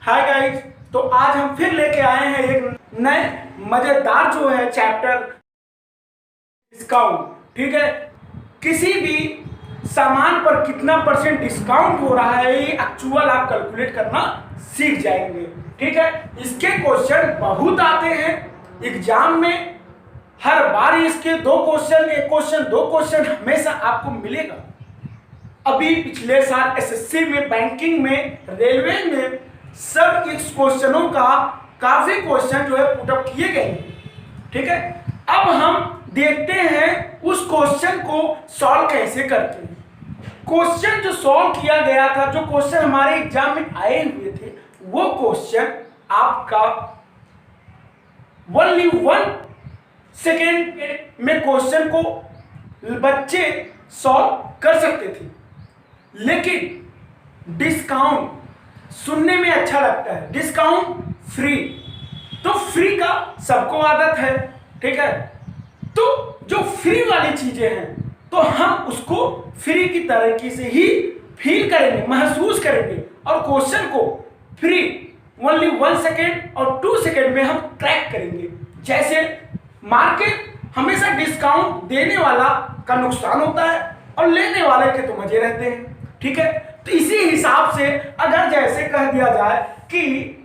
Hi guys, तो आज हम फिर लेके आए हैं एक नए मजेदार जो है चैप्टर डिस्काउंट। ठीक है, किसी भी सामान पर कितना परसेंट डिस्काउंट हो रहा है ये एक्चुअल आप कैलकुलेट करना सीख जाएंगे। ठीक है, इसके क्वेश्चन बहुत आते हैं एग्जाम में, हर बार इसके एक क्वेश्चन दो क्वेश्चन हमेशा आपको मिलेगा। अभी पिछले साल एसएससी में, बैंकिंग में, रेलवे में सब इस क्वेश्चनों का काफी क्वेश्चन जो है पुटअप किए गए। ठीक है, अब हम देखते हैं उस क्वेश्चन को सॉल्व कैसे करते हैं। क्वेश्चन जो सॉल्व किया गया था, जो क्वेश्चन हमारे एग्जाम में आए हुए थे, वो क्वेश्चन आपका ओनली 1 सेकेंड में क्वेश्चन को बच्चे सॉल्व कर सकते थे। लेकिन डिस्काउंट सुनने में अच्छा लगता है, डिस्काउंट फ्री, तो फ्री का सबको आदत है। ठीक है, तो जो फ्री वाली चीजें हैं तो हम उसको फ्री की तरीके से ही फील करेंगे, महसूस करेंगे, और क्वेश्चन को फ्री ओनली 1 सेकेंड और 2 सेकेंड में हम क्रैक करेंगे। जैसे मार्केट हमेशा डिस्काउंट देने वाला का नुकसान होता है और लेने वाले के तो मजे रहते हैं। ठीक है, तो इसी हिसाब से अगर जैसे कह दिया जाए कि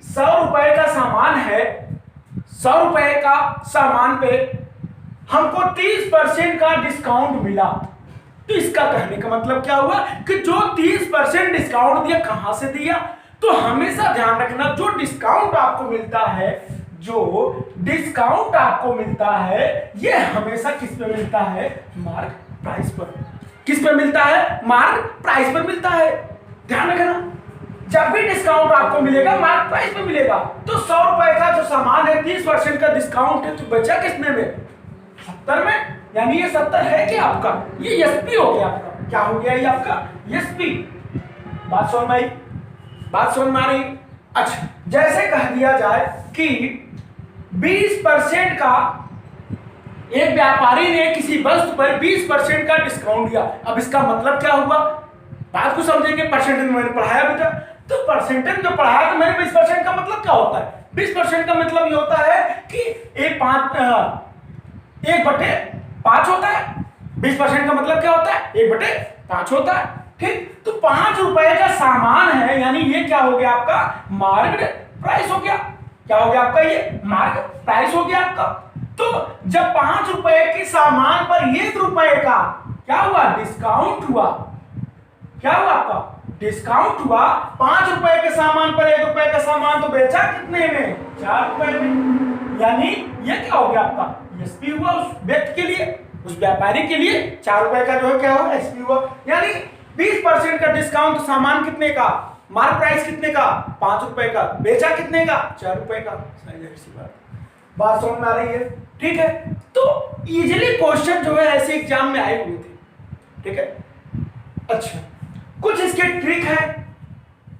100 रुपए का सामान है, 100 रुपए का सामान पे हमको 30% का डिस्काउंट मिला, तो इसका कहने का मतलब क्या हुआ कि जो 30% डिस्काउंट दिया कहां से दिया। तो हमेशा ध्यान रखना, जो डिस्काउंट आपको मिलता है, ये हमेशा किस पे मिलता है? मार्क प्राइस पर। किस पे मिलता है? मार्क प्राइस पर मिलता है। ध्यान रखना, जब भी डिस्काउंट आपको मिलेगा मार्क प्राइस पे मिलेगा। तो 100 रुपए का जो सामान है, 30% का डिस्काउंट है, तो बचा किसने में? 70 में। यानी ये 70 है कि आपका, ये एसपी हो गया आपका। क्या हो गया ये आपका? एसपी। बात समझ में आ रही? अच्छा, जैसे कह दिया जाए कि 20% का एक व्यापारी ने किसी वस्तु पर 20% का डिस्काउंट दिया। अब इसका मतलब क्या हुआ? बात को समझेंगे। परसेंटेज मैंने पढ़ाया बेटा, तो परसेंटेज जो पढ़ाया तो मैंने 20% का मतलब क्या होता है? 20% का मतलब ये होता है कि 1/5 होता है। 20% का मतलब क्या होता है? 1/5 होता है। ठीक, तो 5 रुपए का सामान है, यानी ये क्या हो गया आपका? मार्केट प्राइस हो गया। क्या हो गया आपका? ये मार्केट प्राइस हो गया आपका। तो जब 5 रुपए के सामान पर 1 रुपए का क्या हुआ? डिस्काउंट हुआ। क्या हुआ आपका? डिस्काउंट हुआ। 5 रुपए के सामान पर 1 रुपए का सामान तो बेचा कितने में? 4 रुपए में। यानी ये क्या हो गया आपका? एसपी हुआ उस व्यक्ति के लिए, उस व्यापारी के लिए 4 रुपए का जो है क्या हुआ? एसपी हुआ। यानी 20% का डिस्काउंट, सामान कितने का? मार्क प्राइस कितने का? 5 रुपए का। बेचा कितने का? 4 रुपए का। बात समझ में आ रही है? ठीक है, तो इजीली क्वेश्चन जो है ऐसे एग्जाम में आए हुए थे। ठीक है, अच्छा, कुछ इसके ट्रिक है,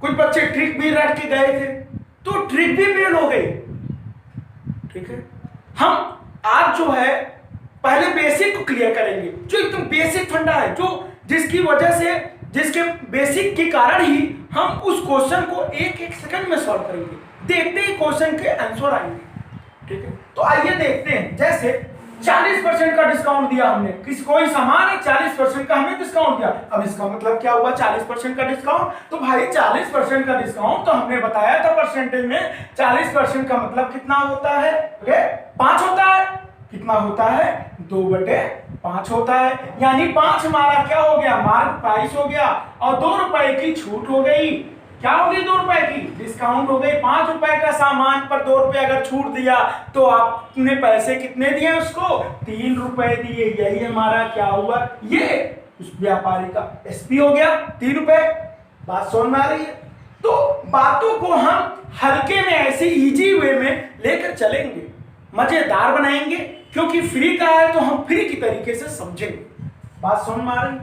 कुछ बच्चे ट्रिक भी रट के गए थे तो ट्रिक भी फेल हो गई। ठीक है, हम आज जो है पहले बेसिक को क्लियर करेंगे, जो एकदम बेसिक फंडा है, जो जिसकी वजह से, जिसके बेसिक के कारण ही हम उस क्वेश्चन को एक सेकंड में सॉल्व करेंगे। देखते ही क्वेश्चन के आंसर आएंगे। ठीक है, तो आइए देखते हैं। जैसे 40% का डिस्काउंट दिया हमने, कोई सामान है, 40% का हमें डिस्काउंट दिया। अब इसका मतलब क्या हुआ? 40% का डिस्काउंट। तो भाई 40% का डिस्काउंट तो हमने बताया था परसेंटेज में, 40% का मतलब कितना होता है? 5 होता है। कितना होता है? 2/5 होता है। यानी 5 हमारा क्या हो गया? मार्क प्राइस हो गया, और 2 रुपए की छूट हो गई। क्या हो गई? 2 रुपए की डिस्काउंट हो गई। 5 रुपए का सामान पर 2 रुपए अगर छूट दिया तो आपने पैसे कितने दिए उसको? 3 रुपए दिए। यही हमारा क्या हुआ? ये उस व्यापारी का एसपी हो गया, 3 रुपए। बात समझ में आ रही है? तो बातों को हम हल्के में, ऐसे इजी वे में लेकर चलेंगे, मजेदार बनाएंगे, क्योंकि फ्री का है तो हम फ्री की तरीके से समझेंगे। बात समझ में आ रही?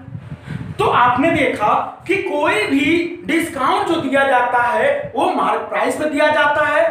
तो आपने देखा कि कोई भी डिस्काउंट जो दिया जाता है वो मार्क प्राइस पर दिया जाता है।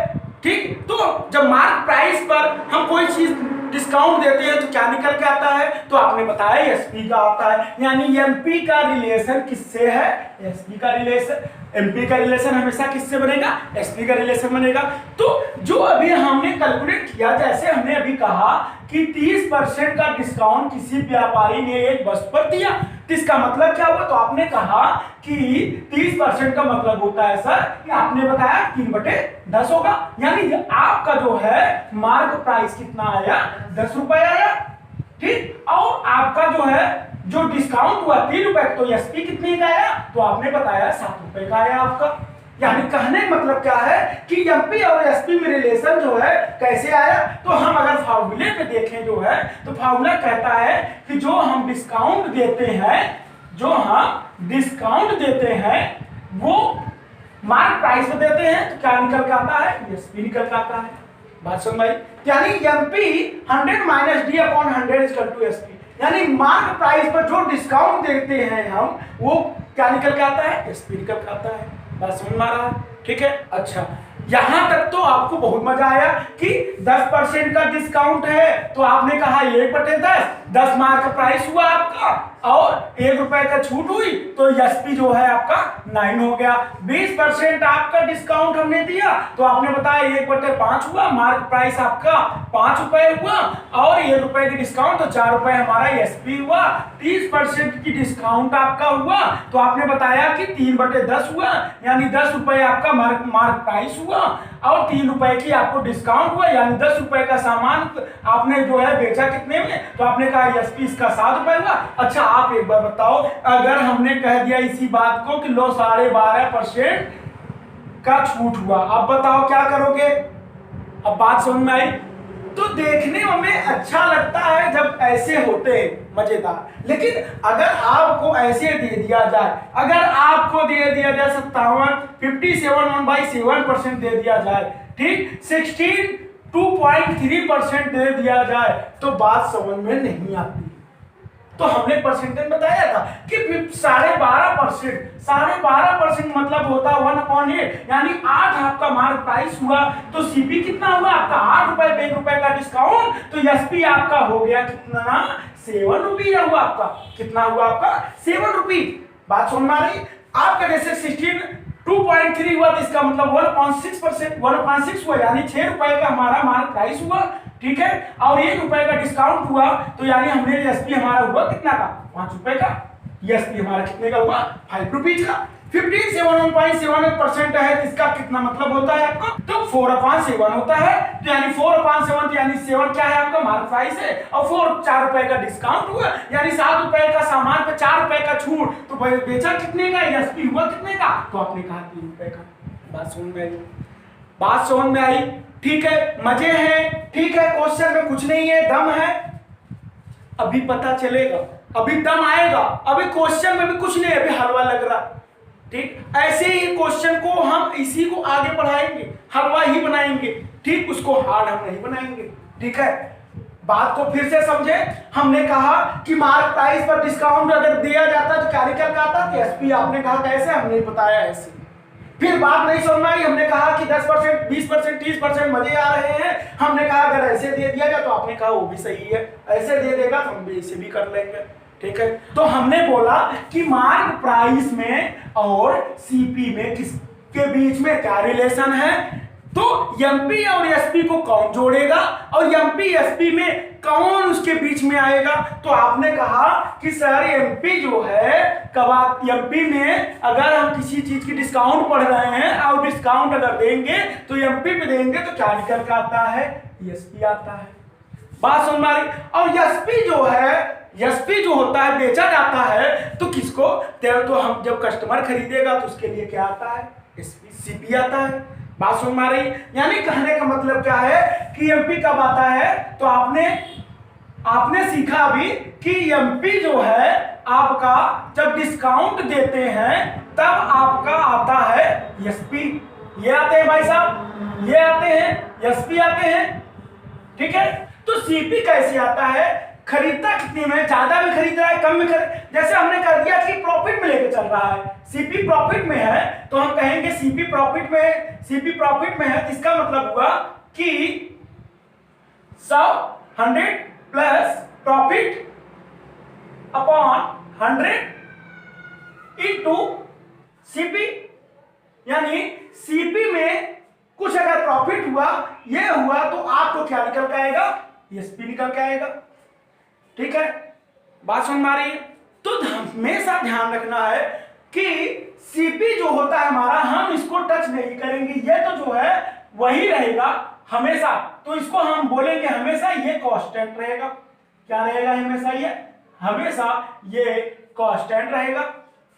ठीक, तो जब मार्क प्राइस पर हम कोई चीज डिस्काउंट देते हैं तो क्या निकल के आता है? तो आपने बताया एसपी का आता है। यानी एमपी का रिलेशन किससे है? एसपी का रिलेशन। एमपी का रिलेशन हमेशा किससे बनेगा, एसपी का रिलेशन बनेगा। तो जो अभी हमने कैलकुलेट किया, जैसे हमने अभी कहा कि 30% का डिस्काउंट किसी व्यापारी ने एक वस्तु पर दिया, तो इसका मतलब क्या हुआ, तो आपने कहा कि 30% का मतलब होता है सर कि आपने बताया 3/10 होगा, यानी आपका जो है मार्क प्राइस कितना आया, 10 रुपए आया, ठीक। और आपका जो है जो डिस्काउंट हुआ 3 रुपए, तो एसपी कितने का आया, तो आपने बताया 7 रुपए का आया आपका। यानी कहने का मतलब क्या है कि एमपी और एसपी में रिलेशन जो है कैसे आया, तो हम अगर फार्मूले पे देखें जो है, तो फार्मूला कहता है कि जो हम डिस्काउंट देते हैं, जो हम डिस्काउंट देते हैं वो मार्क प्राइस पे देते हैं, तो क्या निकल के आता है, एसपी निकल के आता है। बात सुन भाई, यानी MP 100 minus D upon 100 is equal to SP, यानी मार्क प्राइस पर जो डिस्काउंट देते हैं हम, वो क्या निकल के आता है, एसपी निकल के आता है। बात समझ में आ रहा है, ठीक है। अच्छा, यहां तक तो आपको बहुत मजा आया कि 10% का डिस्काउंट है, तो आपने कहा 1/10, 10 मार्क प्राइस हुआ आपका और 1 रुपए का छूट हुई, तो एसपी जो है आपका 9 हो गया। 20% आपका डिस्काउंट हमने दिया, तो आपने बताया 1/5 हुआ, मार्क प्राइस आपका 5 रुपए हुआ और 1 रुपए की डिस्काउंट, तो 4 रुपए हमारा एसपी हुआ। 30% की डिस्काउंट आपका हुआ, तो आपने बताया कि 3/10 हुआ, यानी 10 रुपए आपका मार्क प्राइस हुआ और 3 रुपए की आपको डिस्काउंट हुआ, यानी 10 रुपए का सामान आपने जो है बेचा कितने में, तो आपने कहा एसपी इसका 7 रुपए हुआ। अच्छा, आप एक बार बताओ, अगर हमने कह दिया इसी बात को कि लो 12.5% का छूट हुआ, अब बताओ क्या करोगे। अब बात समझ में आई। तो देखने में अच्छा लगता है जब ऐसे होते मजेदार, लेकिन अगर आपको ऐसे दे दिया जाए, अगर आपको दे दिया जाए 57 दे दिया जाए, ठीक, 62.3% दे दिया जाए, तो बात समझ में नहीं आती। तो हमने परसेंटेज बताया था कि 12.5% मतलब होता 1/8, यानी 8 आपका मार्क प्राइस हुआ, तो सीपी कितना हुआ आपका 8 रुपए, 1 रुपए का डिस्काउंट, तो एसपी आपका हो गया कितना, 7 रुपीज हुआ आपका। कितना हुआ आपका, 7 रुपीज। बात सुन पा रही, आपका जैसे 62.3 हुआ, तो इसका मतलब 1.6% हुआ, यानी 6 रुपए का हमारा मार्क प्राइस हुआ, ठीक है। और 1 रुपए का डिस्काउंट हुआ, तो यानी हमने एसपी हमारा हुआ कितना का, 5 रुपए का। एसपी हमारा कितने का हुआ, 5 रुपीज का। 15.7% है, इसका कितना मतलब होता है आपका, तो 4/7 होता है, तो यानी 4/7, तो यानी 7 क्या है आपका मार्क प्राइस है, और 4 रुपए का डिस्काउंट हुआ, यानी 7 रुपए का सामान पे 4 रुपए का छूट, तो बेचा कितने का, एसपी हुआ कितने का, तो आपने कहा 3 रुपए का। बात समझ में आई, बात समझ में आई, ठीक है, मजे हैं, ठीक है। क्वेश्चन में कुछ नहीं है, दम है, अभी पता चलेगा, अभी दम आएगा, अभी क्वेश्चन में भी कुछ नहीं है, अभी हलवा लग रहा, ठीक। ऐसे ही क्वेश्चन को हम इसी को आगे बढ़ाएंगे, हलवा ही बनाएंगे, ठीक, उसको हार्ड हम नहीं बनाएंगे, ठीक है। बात को फिर से समझे, हमने कहा कि मार्क प्राइस पर डिस्काउंट अगर दिया जाता तो क्या निकल का आता, एसपी आपने कहा कैसे, हमने बताया ऐसे। फिर बात नहीं समझ में आई, हमने कहा कि 10%, 20%, 30% मजे आ रहे हैं, हमने कहा अगर ऐसे दे दिया जाए, तो आपने कहा वो भी सही है, ऐसे दे देगा तो हम भी ऐसे भी कर लेंगे, ठीक है। तो हमने बोला कि मार्क प्राइस में और सीपी में किसके बीच में क्या रिलेशन है, तो एमपी और एसपी को कौन जोड़ेगा और एमपी एसपी में कौन उसके बीच में आएगा, तो आपने कहा कि सर एमपी जो है, कब एमपी में अगर हम किसी चीज की डिस्काउंट पढ़ रहे हैं और डिस्काउंट अगर देंगे तो एमपी पे देंगे, तो क्या निकल के आता है, एसपी आता है। बात समझ में आ रही। और एसपी जो है, एसपी जो होता है बेचा जाता है, तो किसको, तो हम जब कस्टमर खरीदेगा तो उसके लिए क्या आता है, एसपी, सीपी आता है। बात समझ में आ रही, यानी कहने का मतलब क्या है कि एमपी कब आता है, तो आपने सीखा अभी कि एमपी जो है आपका जब डिस्काउंट देते हैं तब आपका आता है एसपी। ये आते हैं भाई साहब, ये आते हैं, एसपी आते हैं, ठीक है। तो सीपी कैसे आता है, खरीदता कितने में, ज्यादा में खरीद रहा है, कम में जैसे हमने कर दिया कि प्रॉफिट में लेके चल रहा है, सीपी प्रॉफिट में है, तो हम कहेंगे सीपी प्रॉफिट में है, इसका मतलब हुआ कि 100 plus profit upon 100 into CP, यानी सीपी में कुछ अगर प्रॉफिट हुआ, ये हुआ, तो आपको क्या निकल के आएगा, एसपी निकल के आएगा। ठीक है, बात समझ में आ रही है? तो हमेशा ध्यान रखना है कि सीपी जो होता है हमारा, हम इसको टच नहीं करेंगे, ये तो जो है वही रहेगा हमेशा। तो इसको हम बोलेंगे हमेशा ये कांस्टेंट रहेगा। क्या रहेगा? हमेशा ये, हमेशा ये कांस्टेंट रहेगा।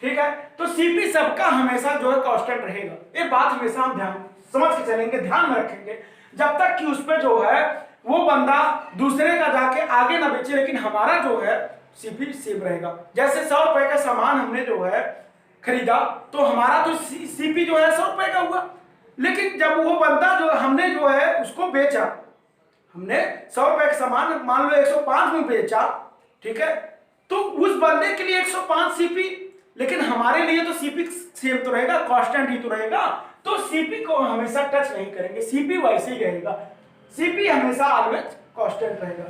ठीक है, तो सीपी सबका हमेशा जो है कांस्टेंट रहेगा। ये बात हमेशा हम ध्यान समझ के चलेंगे, ध्यान में रखेंगे, जब तक कि उस पे जो है वो बंदा दूसरे का जाके आगे ना बेचे, लेकिन हमारा जो है सीपी सेम रहेगा। जैसे 100 रुपए का सामान हमने जो है खरीदा, तो हमारा तो सीपी जो है 100 रुपए का हुआ, लेकिन जब वो बंदा जो हमने जो है उसको बेचा, हमने 100 रुपए का सामान मान लो 105 में बेचा, ठीक है, तो उस बंदे के लिए 105 सीपी, लेकिन हमारे लिए तो सीपी सेम तो रहेगा, कांस्टेंट ही तो रहेगा। तो सीपी को हमेशा टच नहीं करेंगे, सीपी वैसे ही रहेगा, सीपी हमेशा ऑलवेज कांस्टेंट रहेगा।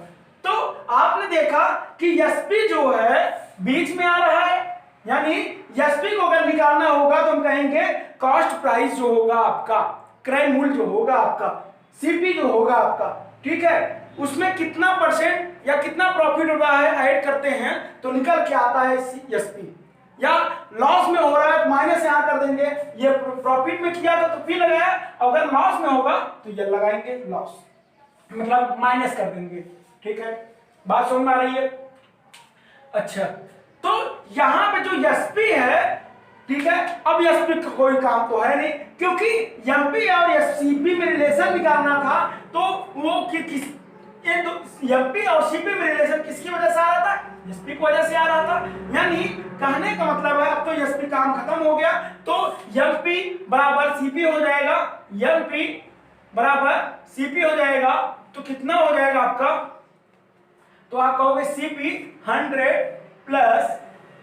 तो आपने देखा कि एसपी जो है बीच में आ रहा है, यानी एसपी को अगर निकालना होगा तो हम कहेंगे कॉस्ट प्राइस जो होगा आपका, क्रय मूल्य जो होगा आपका, सीपी जो होगा आपका, ठीक है, उसमें कितना परसेंट या कितना प्रॉफिट हो रहा है ऐड करते हैं तो निकल के आता है एसपी। या लॉस में हो रहा है तो माइनस यहां कर देंगे, ये प्रॉफिट में किया था तो पी लगाया, अगर लॉस में होगा तो ये लगाएंगे लॉस, मतलब माइनस कर देंगे। ठीक है, बात समझ में आ रही है? अच्छा, तो यहां पे जो एसपी है, ठीक है, अब एसपी का कोई काम तो है नहीं, क्योंकि एमपी और सीपी में रिलेशन निकालना था, तो वो किस एमपी और सीपी में रिलेशन किसकी वजह से आ रहा था? एसपी की वजह से आ रहा था। यानी कहने का मतलब है अब तो एसपी काम खत्म हो गया, तो एमपी बराबर सीपी हो जाएगा, एमपी बराबर सीपी हो जाएगा, तो कितना हो जाएगा आपका? तो आप कहोगे सीपी 100 प्लस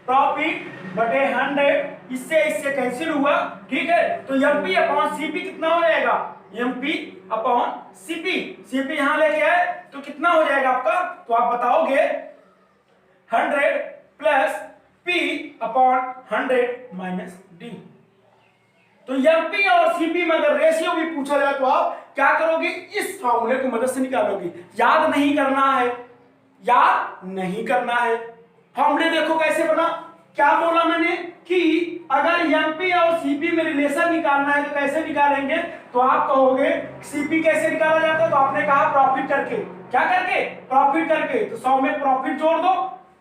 प्रॉफिट बटे 100, इससे कैंसिल हुआ, ठीक है, तो एमपी अपॉन सीपी कितना हो जाएगा? एमपी अपॉन सीपी, सीपी यहां लेके आए तो कितना हो जाएगा आपका? तो आप बताओगे 100 plus P upon 100 minus D. तो एमपी और सीपी में अगर रेशियो भी पूछा जाए तो आप क्या करोगे? इस फॉर्मूले की मदद से निकालोगे। याद नहीं करना है, याद नहीं करना है। फॉर्मूले देखो कैसे बना, क्या बोला मैंने कि अगर एमपी और सीपी में रिलेशन निकालना है तो कैसे निकालेंगे? तो आप कहोगे सीपी कैसे निकाला जाता है? तो आपने कहा प्रॉफिट करके, क्या करके? प्रॉफिट करके। तो 100 में प्रॉफिट जोड़ दो,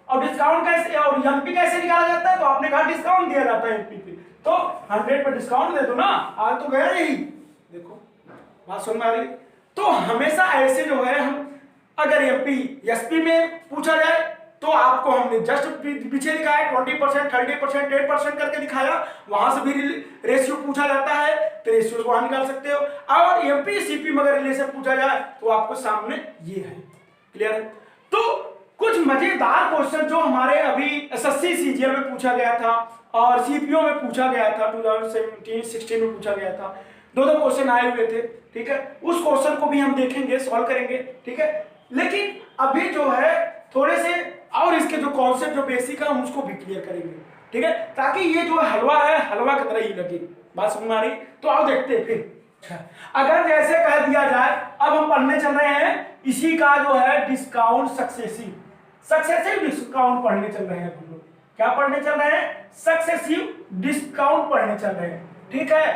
और डिस्काउंट कैसे, और एमपी कैसे निकाला जाता है? तो आपने कहा डिस्काउंट दिया जाता है एमपी पे, तो 100 पे डिस्काउंट दे दो ना, आज तो गया यही। देखो बात समझ में आ रही? तो हमेशा ऐसे जो है हम अगर एमपी एसपी में पूछा जाए तो आपको हमने जस्ट पीछे दिखाया 20%, 30%, 10% करके दिखाया, वहां से भी रेशियो पूछा जाता है तो रेशियो वहां निकाल सकते हो। और एमपी सीपी में अगर रिलेशन पूछा जाए तो आपको सामने ये है। क्लियर है? तो कुछ मजेदार क्वेश्चन जो हमारे अभी एसएससी सीजीएल में पूछा गया था और सीपीओ में पूछा गया था, 2017-16 में पूछा गया था, दो क्वेश्चन आए हुए थे। ठीक है, उस क्वेश्चन को भी हम देखेंगे, सॉल्व करेंगे। ठीक है, लेकिन अभी जो है थोड़े से और इसके जो कॉन्सेप्ट जो बेसिक है हम उसको भी क्लियर करेंगे। ठीक है, ताकि ये जो हलवा है हलवा की तरह ही लगे। बात समझ में आ रही? तो आओ देखते हैं फिर। अगर जैसे कह दिया जाए, अब हम पढ़ने चल रहे हैं इसी का जो है डिस्काउंट सक्सेसिव डिस्काउंट पढ़ने चल रहे हैं हम लोग। क्या पढ़ने चल रहे हैं? सक्सेसिव डिस्काउंट पढ़ने चल रहे हैं। ठीक है,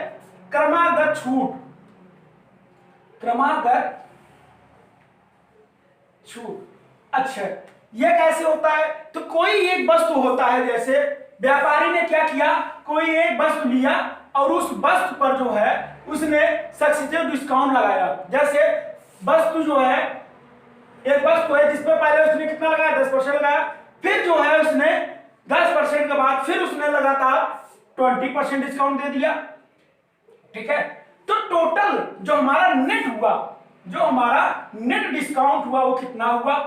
क्रमागत छूट, क्रमागत छूट। अच्छा, यह कैसे होता है? तो कोई एक वस्तु होता है, जैसे व्यापारी ने क्या किया, कोई एक वस्तु लिया और उस वस्तु पर जो है उसने सक्सेसिव डिस्काउंट लगाया। जैसे वस्तु जो है, एक वस्तु है जिसपे पहले उसने कितना लगाया? 10% लगाया, फिर जो है उसने 10% के बाद फिर उसने लगातार 20% डिस्काउंट दे दिया। ठीक है, तो टोटल जो हमारा नेट हुआ, जो हमारा नेट डिस्काउंट हुआ वो कितना हुआ?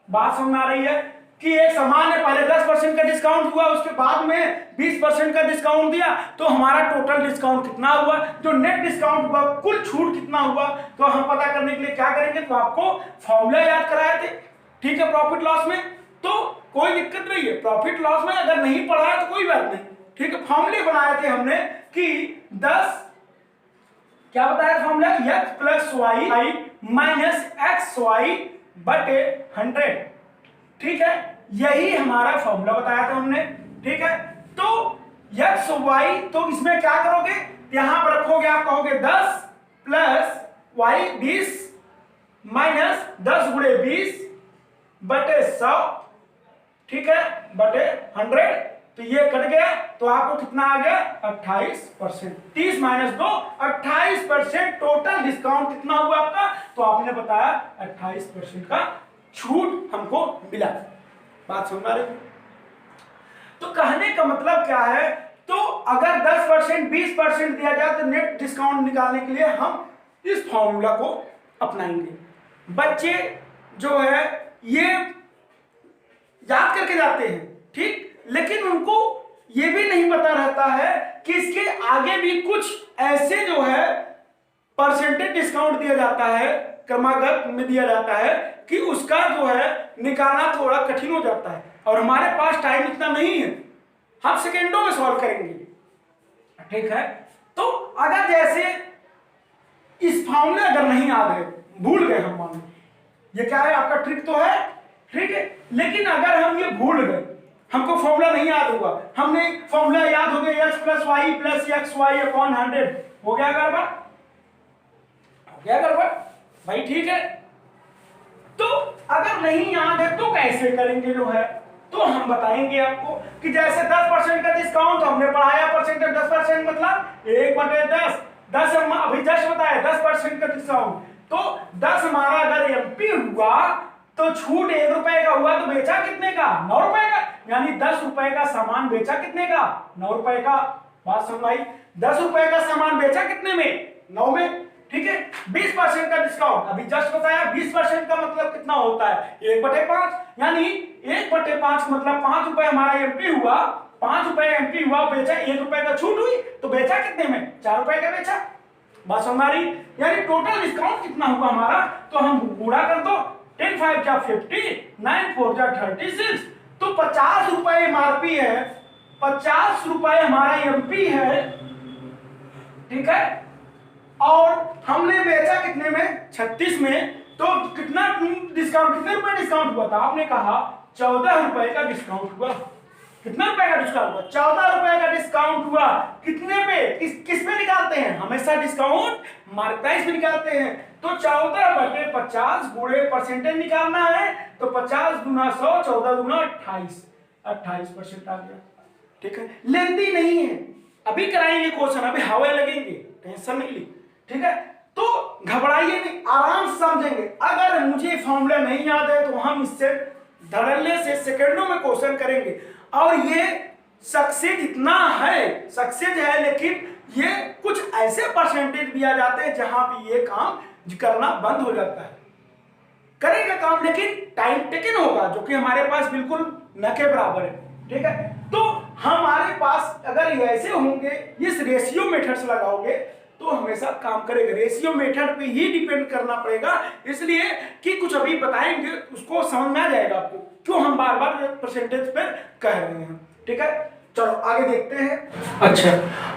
बात समझ में आ रही है कि एक सामान है, पहले 10% का डिस्काउंट हुआ, उसके बाद में 20% का डिस्काउंट दिया, तो हमारा टोटल डिस्काउंट कितना हुआ? जो नेट डिस्काउंट हुआ, कुल छूट कितना हुआ? तो हम पता करने के लिए क्या करेंगे? तो आपको फॉर्मूला याद कराए थे, ठीक है, प्रॉफिट लॉस में, तो कोई दिक्कत नहीं है। प्रॉफिट लॉस में अगर नहीं पढ़ा है तो कोई बात नहीं, ठीक है, फॉर्मूले बनाए थे हमने कि 10 क्या बताया formula, x plus Y minus X Y बटे 100। ठीक है, यही हमारा फॉर्मूला बताया था हमने। ठीक है, तो x वाई, तो इसमें क्या करोगे, यहां पर रखोगे, आप कहोगे 10 प्लस वाई 20 माइनस 10 गुणे 20 बटे 100। ठीक है, बटे 100। तो ये कट गया, तो आपको कितना आ गया 28%। 30 माइनस 2 28% टोटल डिस्काउंट कितना हुआ आपका, तो आपने बताया 28% का छूट हमको मिला। बात समझ आ रही? तो कहने का मतलब क्या है, तो अगर 10% 20% दिया जाए तो नेट डिस्काउंट निकालने के लिए हम इस फॉर्मूला को अपनाएंगे। बच्चे जो है ये याद करके जाते हैं, ठीक, लेकिन उनको ये भी नहीं पता रहता है कि इसके आगे भी कुछ ऐसे जो है परसेंटेज डिस्काउंट दिया जाता है, क्रमागत में दिया जाता है कि उसका जो है निकालना थोड़ा कठिन हो जाता है, और हमारे पास टाइम इतना नहीं है, हम सेकेंडों में सॉल्व करेंगे। ठीक है, तो अगर जैसे इस फॉर्मूले अगर नहीं याद है, भूल गए हम, मान ये क्या है आपका ट्रिक तो है, ठीक है, लेकिन अगर हम ये भूल गए, हमको फॉर्मूला नहीं याद हुआ, हमने फॉर्मूला याद हो गया x plus Y plus X Y upon 100, हो गया गड़बड़, हो गया गड़बड़ भाई। ठीक है, तो अगर नहीं याद है तो कैसे करेंगे जो है, तो हम बताएंगे आपको कि जैसे 10% का डिस्काउंट हमने पढ़ाया, परसेंटेज 10% मतलब 1/10, 10 हम अभी जस्ट बताया 10% का डिस्काउंट, तो 10 हमारा अगर एमपी हुआ तो छूट 1 रुपए का हुआ, तो बेचा कितने का, 9 रुपए का, यानी 10 रुपए का सामान बेचा कितने का, 9 रुपए का। बात समझ आई, 10 रुपए का सामान बेचा कितने में, 9 में। ठीक है, 20% का डिस्काउंट अभी जस्ट बताया, 20% का मतलब कितना होता है 1/5, यानी 1/5 मतलब 5 रुपए हमारा एमपी हुआ, 5 रुपए एमपी हुआ, बेचा 1 रुपए का छूट हुई, तो बेचा कितने में, 4 रुपए का बेचा। बात समझ आ रही, यानी टोटल डिस्काउंट कितना हुआ हमारा, तो हम गुणा कर दो, 10 5 जा 50, 9 4 जा 36, तो 50 रुपए एमआरपी है, 50 रुपए हमारा एमपी है। ठीक है, और हमने बेचा कितने में, 36 में, तो कितना डिस्काउंट, कितने रुपए डिस्काउंट हुआ था, आपने कहा 14 रुपए का डिस्काउंट हुआ। कितने रुपए का डिस्काउंट हुआ, 14 रुपए का डिस्काउंट हुआ। कितने पे, किस पे निकालते हैं, हमेशा डिस्काउंट मार्केट प्राइस पे निकालते हैं, तो 14/50 गुणे परसेंटेज निकालना है, तो 50 गुना 100, 14 गुना 28, 28% आ गया। ठीक है, लेंदी नहीं है, अभी कराएंगे क्वेश्चन, अभी हवा लगेंगे, टेंशन नहीं ली। ठीक है, तो घबराइए नहीं, आराम से समझेंगे। अगर मुझे फॉर्मूला नहीं याद है तो हम इससे धड़ल्ले से सेकंडों में क्वेश्चन करेंगे, और ये सक्सेस इतना है, सक्सेस है, लेकिन ये कुछ ऐसे परसेंटेज दिया जाते हैं जहां भी ये काम करना बंद हो जाता है, करेगा काम लेकिन टाइम टेकन होगा, जो कि हमारे पास बिल्कुल न के बराबर है। ठीक है, तो हमारे पास अगर ऐसे होंगे, इस रेशियो मेथड से लगाओगे तो हमेशा काम करेगा। रेशियो मेथड पे ही डिपेंड करना पड़ेगा, इसलिए कि कुछ अभी बताएंगे उसको समझ में आ जाएगा आपको क्यों हम बार बार परसेंटेज पे कह रहे हैं। ठीक है, चलो आगे देखते हैं। अच्छा,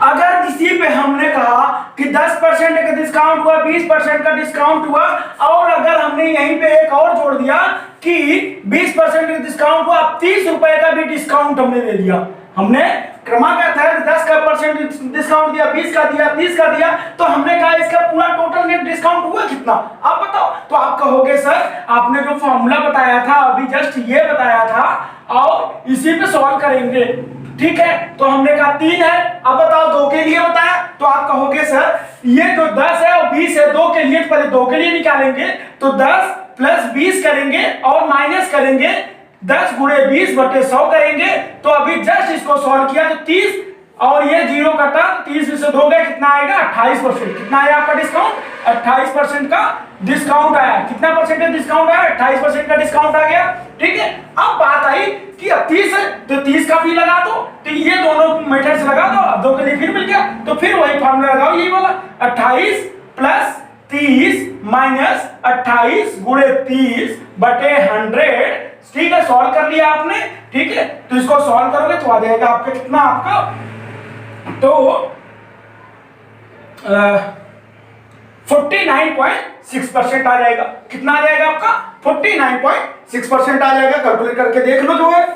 अगर किसी पे हमने कहा कि 10% का डिस्काउंट हुआ, 20% का डिस्काउंट हुआ, और अगर हमने यहीं पे एक और जोड़ दिया कि 20% का डिस्काउंट हुआ, 30 रुपए का भी डिस्काउंट हमने दे दिया, हमने क्रमागत है 10 का परसेंट डिस्काउंट दिया, 20 का दिया, 30 का दिया, तो हमने कहा इसका पूरा टोटल नेट डिस्काउंट हुआ कितना, आप बताओ। तो आप कहोगे सर आपने जो फॉर्मूला बताया था अभी जस्ट ये बताया था, और इसी पे सॉल्व करेंगे। ठीक है, तो हमने कहा 3 है, अब बताओ 2 के लिए बताया, तो आप कहोगे सर ये जो 10 है और 20 है, 2 के लिए, पहले 2 के लिए निकालेंगे, तो 10 प्लस 20 करेंगे और माइनस करेंगे 10 गुणे 20 बटे 100 करेंगे, तो अभी जस्ट इसको सॉल्व किया तो 30 और ये 0 कटा, 30 में से 2 गए, कितना आएगा 28%। कितना आया आपका डिस्काउंट, 28% का डिस्काउंट आया। कितना परसेंटेज डिस्काउंट आया, 28% का डिस्काउंट आ गया। ठीक है, अब बात आई कि अब 30 है तो 30 का भी लगा दो, तो ये दोनों मेथड से लगा दो, अब 2 के लिए फिर मिल गया, तो फिर वही फॉर्मूला लगाओ, यही वाला 28 प्लस 30 माइनस 28 गुणे 30 बटे 100। ठीक है, सॉल्व कर लिया आपने। ठीक है, तो इसको सॉल्व करोगे तो आ जाएगा आपका कितना, आपका तो 49.6% आ जाएगा। कितना आ जाएगा आपका? 49.6% आ जाएगा। कैलकुलेट करके देख लो जो है,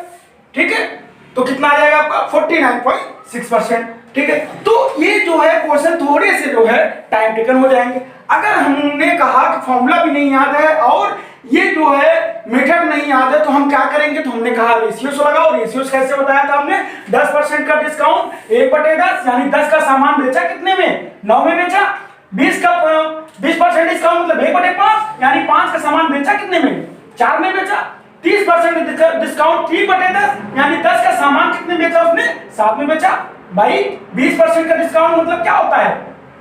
ठीक है। तो कितना आ जाएगा आपका? 49.6%, ठीक है। तो ये जो है क्वेश्चन थोड़े से जो है टाइम टेकन हो जाएंगे। अगर हमने कहा कि फॉर्मूला भी नहीं याद है और ये जो है मेथड नहीं याद है, तो हम क्या करेंगे? तो हमने कहा रेशियोस लगाओ। रेशियोस कैसे बताया था हमने? 10% का डिस्काउंट 1/10, यानी 10 का सामान बेचा कितने में? 9 में बेचा। 20% डिस्काउंट मतलब 1/5, यानी 5 का सामान बेचा कितने में? 4 में बेचा। 30% डिस्काउंट 3/10, यानी 10 का सामान कितने बेचा उसने? 7 में बेचा। भाई 20% का डिस्काउंट मतलब क्या होता है?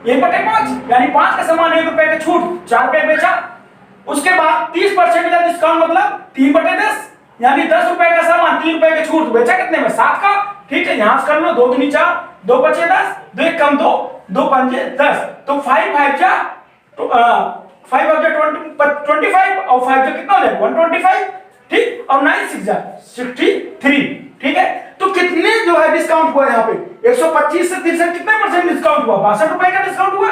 1/5, यानी 5 का सामान 1 रुपए का छूट 4 रुपए बेचा। उसके बाद 30% का डिस्काउंट मतलब 3/10, यानी 10 रुपए का सामान 3 रुपए के छूट बेचा कितने में? 7 का, ठीक है। यहां से कर लो, 2 दूनी 4, 2 बचे 10, 2 1 कम 2, 2 पंजे 10, तो 5 5 जा 5 जा 25 और 5 जा कितना हो जाएगा? 125, ठीक। और 9 6 जा 63, ठीक है। तो कितने जो है डिस्काउंट हुआ यहाँ पे? 125 से 63 कितने परसेंट डिस्काउंट हुआ? 62 रुपए का डिस्काउंट हुआ,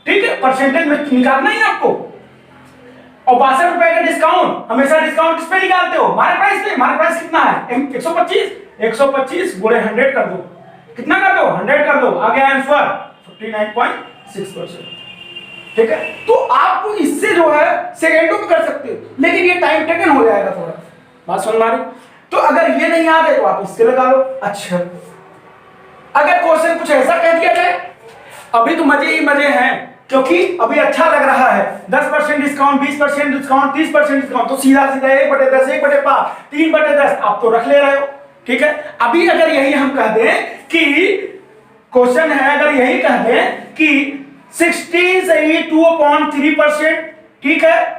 ठीक है। परसेंटेज में निकालना है आपको। और 62 रुपए का डिस्काउंट, हमेशा डिस्काउंट किस पे निकालते हो? हमारे प्राइस पे। हमारे प्राइस कितना है? 125 गुणे 100 कर दो। कितना कर दो? 100 कर दो। आ गया आंसर 59.6%, ठीक है। तो आपको इससे जो है सेकेंडों में कर सकते हो, लेकिन ये टाइम टेकन हो जाएगा थोड़ा। बात सुन मारी? तो अगर ये नहीं याद है तो आप इससे लगा लो। अच्छा, अगर क्वेश्चन कुछ ऐसा कह दिया जाए, अभी तो मजे ही मजे हैं, क्योंकि अभी अच्छा लग रहा है। 10% डिस्काउंट, 20% डिस्काउंट, 30% डिस्काउंट, तो सीधा सीधा 1/10, 1/5, 3/10 आप तो रख ले रहे हो, ठीक है। अभी अगर यही हम कह दें कि क्वेश्चन है, अगर यही कह दें कि 60 से 2.3%, ठीक है।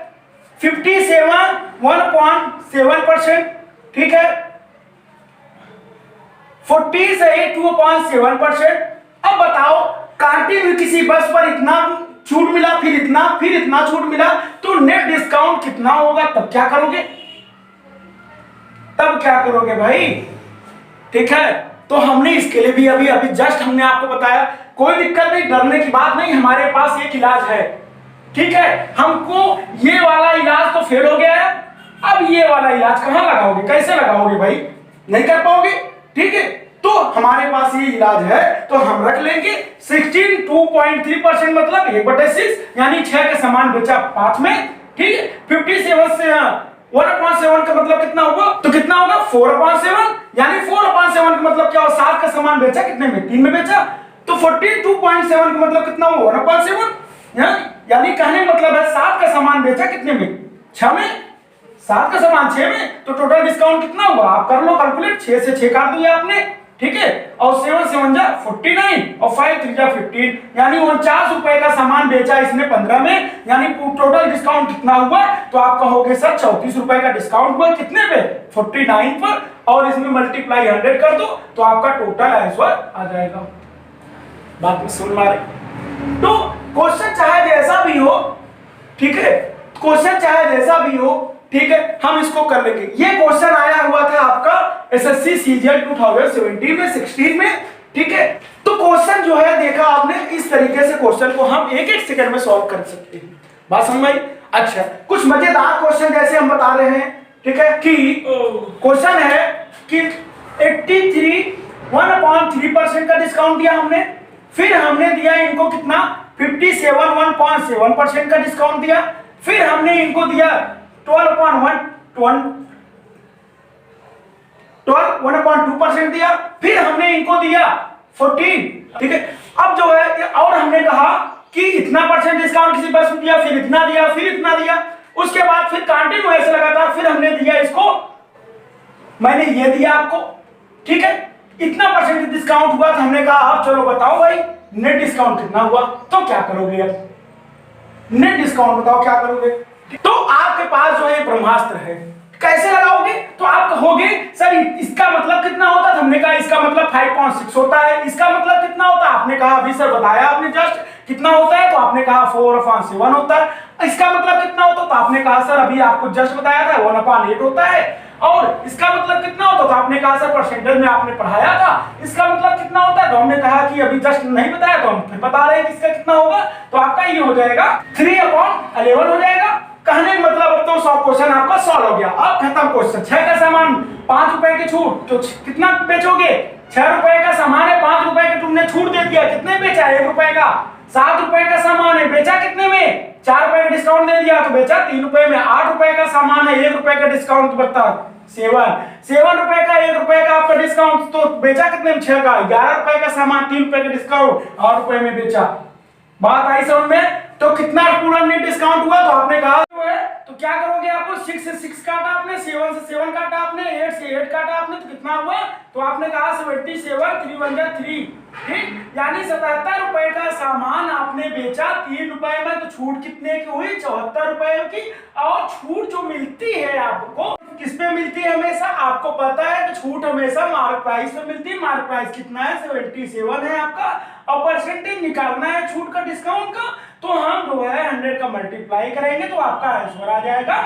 57 1.7%, ठीक है। 40 से 2.7%। अब बताओ, कांटे में किसी बस पर इतना छूट मिला, फिर इतना छूट मिला, तो नेट डिस्काउंट कितना होगा? तब क्या करोगे? भाई, ठीक है। तो हमने इसके लिए भी अभी जस्ट हमने आपको बताया, कोई दिक्कत नहीं, डरने की बात नहीं, हमारे पास एक इलाज है, ठीक है। हमको ये वाला इलाज तो फेल हो गया है, अब ये वाला इलाज कहां लगाओगे? कैसे लगाओगे भाई? नहीं कर पाओगे, ठीक है। तो हमारे पास ये इलाज है, तो हम रख लेंगे 62.3% मतलब 1/6, यानी 6 के सामान बेचा 5 में, ठीक है। 57 से 1/7 का मतलब कितना होगा? तो कितना होगा? 4/7, यानी 4/7 का मतलब क्या हो? 7 का सामान बेचा कितने में? 3 में बेचा। तो 42.7 का मतलब कितना हुआ? 1/7, यानी कहने मतलब है 7 का सामान बेचा कितने में? 6 में। 7 का सामान 6 में, तो टोटल डिस्काउंट कितना हुआ? आप कर लो कैलकुलेट। 6 से 6 काट दिया आपने, ठीक है। और 7 7 जा 49 और 5 3 जा 15, यानी 49 रुपए का सामान बेचा इसने 15 में, यानी टोटल डिस्काउंट कितना हुआ? तो आप कहोगे सर 34 रुपए का डिस्काउंट हुआ कितने पे? 49 पर, और इसमें मल्टीप्लाई 100 कर दो, तो आपका टोटल आंसर आ जाएगा। बात में सुन मारे? तो क्वेश्चन चाहे जैसा भी हो, ठीक है, क्वेश्चन चाहे जैसा भी हो, ठीक है, हम इसको कर लेंगे। ये क्वेश्चन आया हुआ था आपका एसएससी सीजीएल 2017 में 16 में, ठीक है। तो क्वेश्चन जो है देखा आपने, इस तरीके से क्वेश्चन को हम 1-1 सेकंड में सॉल्व कर सकते हैं। बात समझ में आई? अच्छा, कुछ मजेदार क्वेश्चन जैसे हम बता रहे हैं, ठीक है, कि क्वेश्चन है कि 83 1/3% का डिस्काउंट दिया हमने, फिर हमने दिया इनको कितना? 57 1.7% का डिस्काउंट दिया, फिर हमने इनको दिया 12.2% दिया, फिर हमने इनको दिया 14, ठीक है। अब जो है, और हमने कहा कि इतना परसेंट डिस्काउंट किसी बस में दिया, फिर इतना दिया, फिर इतना दिया, उसके बाद फिर कंटिन्यू ऐसे लगातार, फिर हमने दिया इसको, मैंने ये दिया आपको, ठीक है। इतना परसेंट डिस्काउंट हुआ, तो हमने कहा अब चलो बताओ भाई नेट डिस्काउंट कितना हुआ? तो क्या करोगे? अब नेट डिस्काउंट बताओ क्या करोगे? तो आपके पास जो है ब्रह्मास्त्र है, कैसे लगाओगे? तो आप कहोगे सर इसका मतलब कितना होता है? हमने कहा इसका मतलब 5.6 होता है। इसका मतलब कितना होता है? आपने कहा अभी सर बताया आपने जस्ट कितना होता है, तो आपने कहा 4/7 होता है। इसका मतलब कितना होता है? तो आपने कहा सर अभी आपको जस्ट बताया था 1/8 होता है। और इसका मतलब कितना होता था, आपने कहा सर परसेंटेज में आपने पढ़ाया था, इसका मतलब कितना होता है, तो हमने कहा कि अभी जस्ट नहीं बताया तो हम फिर बता रहे हैं कि इसका कितना होगा। तो आपका ये हो जाएगा 3/11 हो जाएगा। कहने का मतलब अब तो 100 क्वेश्चन आपका सॉल्व हो गया। अब खत्म क्वेश्चन। 6 का सामान 5 रुपए की छूट, तो कितना बेचोगे, 6 रुपए का सामान है, 5 रुपए का तुमने छूट दे दिया, कितने बेचा, 1 रुपए का। 7 रुपए का सामान है, बेचा कितने में, 4 रुपए का डिस्काउंट दे दिया तो बेचा 3 रुपए में। 8 रुपए का सामान है, 1 रुपए का डिस्काउंट बता 7 रुपए का, 1 रुपए का आपका डिस्काउंट, तो बेचा कितने में, 6 का। 11 रुपए का सामान, 3 रुपए का डिस्काउंट, 8 रुपए में बेचा। बात आई समझ में। तो कितना पूरा नेट डिस्काउंट हुआ, तो आपने कहा तो क्या करोगे, आपको 6 से 6 काटा आपने, 7 से 7 काटा आपने, 8 से 8 काटा आपने, तो कितना हुआ, तो आपने कहा 77, 3 1 3, ठीक। यानी 77 रुपए का सामान आपने बेचा 3 रुपए में, तो छूट कितने की हुई, 74 रुपए की। और छूट जो मिलती है आपको किस पे मिलती है, हमेशा आपको पता है कि छूट हमेशा मार्क प्राइस पे मिलती है। मार्क प्राइस कितना है, 77 है आपका, और परसेंटेज निकालना है छूट का, डिस्काउंट का, तो हम जो है 100 का मल्टीप्लाई करेंगे तो आपका आंसर आ जाएगा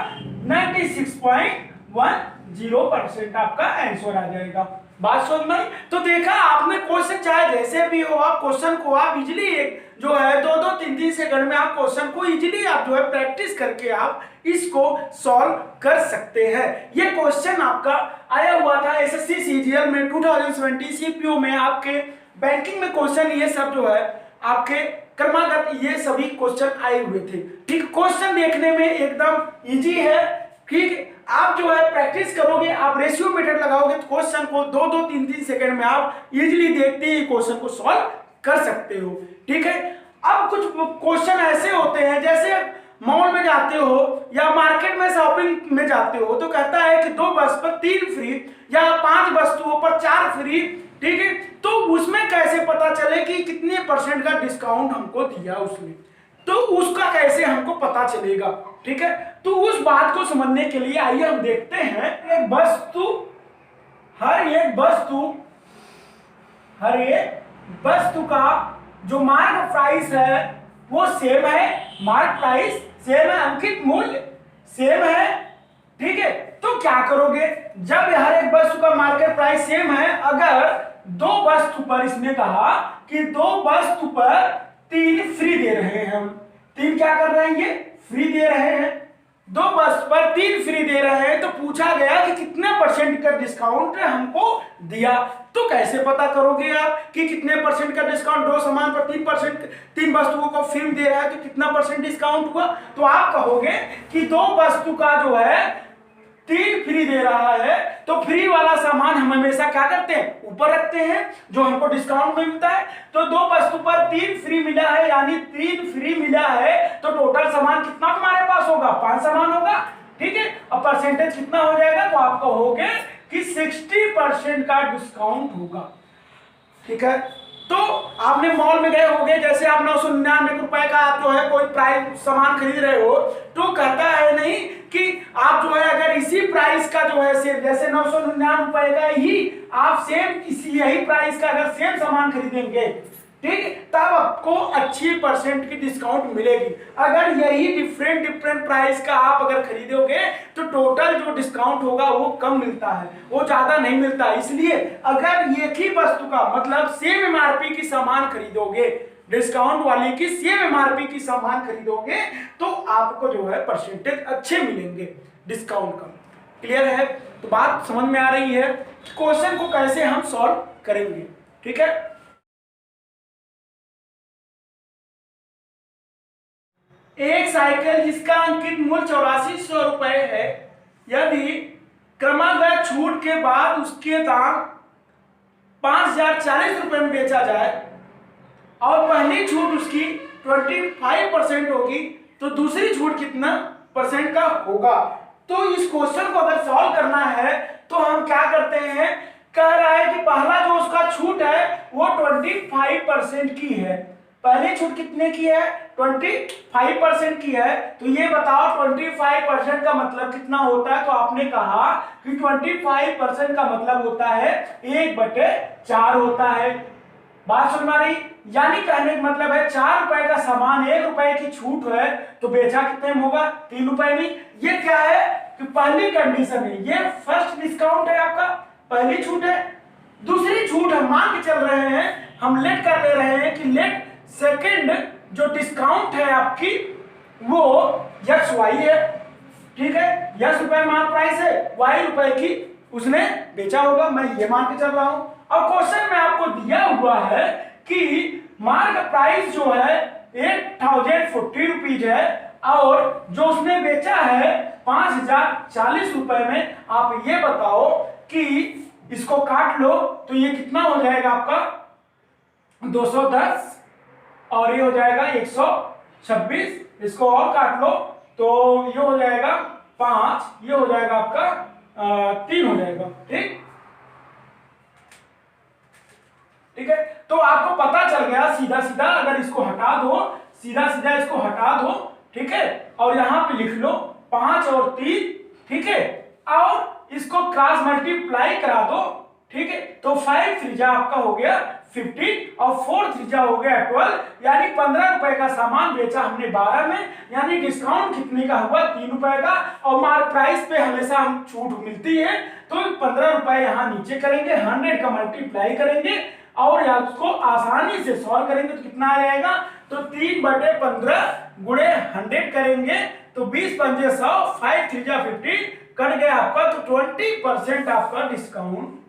96.10% आपका आंसर आ जाएगा। बात समझ में। तो देखा आपने, क्वेश्चन चाहे जैसे भी हो, आप क्वेश्चन को आप इजीली जो है 2-2 3-3 सेकंड में आप क्वेश्चन को इजीली आप जो है प्रैक्टिस करके आप इसको सॉल्व कर सकते हैं। ये क्वेश्चन आपका आया हुआ था एसएससी सीजीएल में 2020 सीपीओ में, आपके बैंकिंग में क्वेश्चन ये सब जो है आपके क्रमागत ये सभी क्वेश्चन आए हुए थे, ठीक। क्वेश्चन देखने में एकदम इजी है, ठीक। आप जो है प्रैक्टिस करोगे, आप रेशियो मेथड लगाओगे तो क्वेश्चन को 2-2 3-3 सेकंड में आप इजीली देखते ही क्वेश्चन को सॉल्व कर सकते हो, ठीक है। अब कुछ क्वेश्चन ऐसे होते हैं, जैसे मॉल में जाते हो या मार्केट में शॉपिंग में जाते हो, तो कहता है कि 2 बस पर 3 फ्री या 5 वस्तुओं पर 4 फ्री, ठीक है। तो उसमें कैसे पता चले कि कितने % का डिस्काउंट हमको दिया उसने, तो उसका कैसे हमको पता चलेगा, ठीक है। तो उस बात को समझने के लिए आइए हम देखते हैं, हर एक वस्तु का जो मार्क प्राइस है वो सेम है, मार्क प्राइस सेम है, अंकित मूल्य सेम है, ठीक है। तो क्या करोगे, जब हर एक वस्तु का मार्केट प्राइस सेम है, अगर 2 वस्तु पर, इसने कहा कि 2 वस्तु पर 3 फ्री दे रहे हैं, हम 3 क्या कर रहे हैं, ये फ्री दे रहे हैं, 2 वस्तु पर 3 फ्री दे रहे हैं, तो पूछा गया कि कितने % का डिस्काउंट हमको दिया। तो कैसे पता करोगे आप कि कितने % का डिस्काउंट, 2 सामान पर 3%, 3 वस्तुओं को फ्री दे रहा है तो कितना % डिस्काउंट हुआ। तो आप कहोगे कि 2 वस्तु का जो है 3 फ्री दे रहा है, तो फ्री वाला सामान हम हमेशा क्या करते हैं, ऊपर रखते हैं, जो हमको डिस्काउंट में मिलता है। तो 2 वस्तु पर 3 फ्री मिला है, यानी 3 फ्री मिला है, तो टोटल सामान कितना तुम्हारे पास होगा, 5 सामान होगा, ठीक है। और परसेंटेज कितना हो जाएगा, तो आप कहोगे कि 60% का डिस्काउंट होगा, ठीक है। तो आपने मॉल में गए होगे, जैसे आप 999 रुपए का आप जो है कोई प्राइस सामान खरीद रहे हो, तो कहता है नहीं कि आप जो है अगर इसी प्राइस का जो है सेम, जैसे 999 रुपए का ही आप सेम यही प्राइस का अगर सेम सामान खरीदेंगे, ठीक, तब आपको अच्छी % की डिस्काउंट मिलेगी। अगर यही डिफरेंट प्राइस का आप अगर खरीदोगे तो टोटल जो डिस्काउंट होगा वो कम मिलता है, वो ज्यादा नहीं मिलता। इसलिए अगर एक ही वस्तु का मतलब सेम एमआरपी की सामान खरीदोगे, डिस्काउंट वाली की सेम एमआरपी की सामान खरीदोगे, तो आपको जो है % अच्छे मिलेंगे डिस्काउंट का। क्लियर है। तो बात समझ में आ रही है, क्वेश्चन को कैसे हम सॉल्व करेंगे, ठीक है। एक साइकिल जिसका अंकित मूल्य 8400 रुपए है, यदि क्रमागत छूट के बाद उसके दाम 5040 रुपए में बेचा जाए और पहली छूट उसकी 25% होगी, तो दूसरी छूट कितना % का होगा। तो इस क्वेश्चन को अगर सॉल्व करना है तो हम क्या करते हैं, कह रहा है कि पहला जो उसका छूट है वो 25% की है। पहली छूट कितने की है, 25% की है। तो ये बताओ 25% का मतलब कितना होता है, तो आपने कहा कि 25% का मतलब होता है 1/4 होता है। बात सुन पा रही, यानी कहने का मतलब है 4 रुपए का सामान 1 रुपए की छूट है, तो बेचा कितने में होगा, 3 रुपए में। ये क्या है, कि पहली कंडीशन है, ये फर्स्ट डिस्काउंट है आपका, पहली छूट है। दूसरी छूट हम मान के चल रहे हैं, हम लेट कर ले रहे हैं कि लेट सेकंड जो डिस्काउंट है आपकी वो XY है, ठीक है। X रुपए माल प्राइस है, Y रुपए की उसने बेचा होगा, मैं ये मान के चल रहा हूं। अब क्वेश्चन में आपको दिया हुआ है कि मार्क प्राइस जो है 8040 रुपीज है और जो उसने बेचा है 5040 रुपए में। आप ये बताओ कि इसको काट लो तो ये कितना हो जाएगा आपका 210 और ये हो जाएगा 126, इसको और काट लो तो ये हो जाएगा 5, ये हो जाएगा आपका 3 हो जाएगा, ठीक है। तो आपको पता चल गया सीधा सीधा, अगर इसको हटा दो, सीधा सीधा इसको हटा दो, ठीक है, और यहां पे लिख लो 5 और 3, ठीक है, और इसको क्रॉस मल्टीप्लाई करा दो, ठीक है। तो 5 त्रिज्या आपका हो गया 15 और 4 त्रिज्या हो गया 12, यानी 15 रुपए का सामान बेचा हमने 12 में, यानी डिस्काउंट कितने का हुआ 3 रुपए का। और मार्क प्राइस पे हमेशा हम छूट मिलती है तो 15 रुपए यहाँ नीचे करेंगे, 100 का मल्टीप्लाई करेंगे और इसको आसानी से सॉल्व करेंगे तो कितना आ जाएगा, तो 3/15 गुणे 100 करेंगे तो 20 पंजे 100, 5 त्रिज्या 50 कट गया आपका, तो 20% आपका डिस्काउंट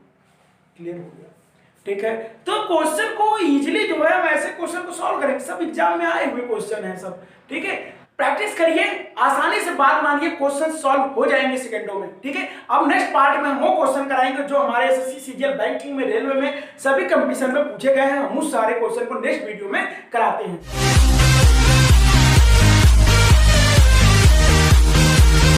क्लियर हो गया, ठीक है। तो क्वेश्चन को इजीली जो है हम ऐसे क्वेश्चन को सॉल्व करेंगे, सब एग्जाम में आए हुए क्वेश्चन है सब, ठीक है। प्रैक्टिस करिए, आसानी से बात मानिए, क्वेश्चन सॉल्व हो जाएंगे सेकंडों में, ठीक है। अब नेक्स्ट पार्ट में हम वो क्वेश्चन कराएंगे जो हमारे एसएससी सीजीएल बैंकिंग में, रेलवे में, सभी कंपटीशन में पूछे गए हैं। हम उस सारे क्वेश्चन को नेक्स्ट वीडियो में कराते हैं।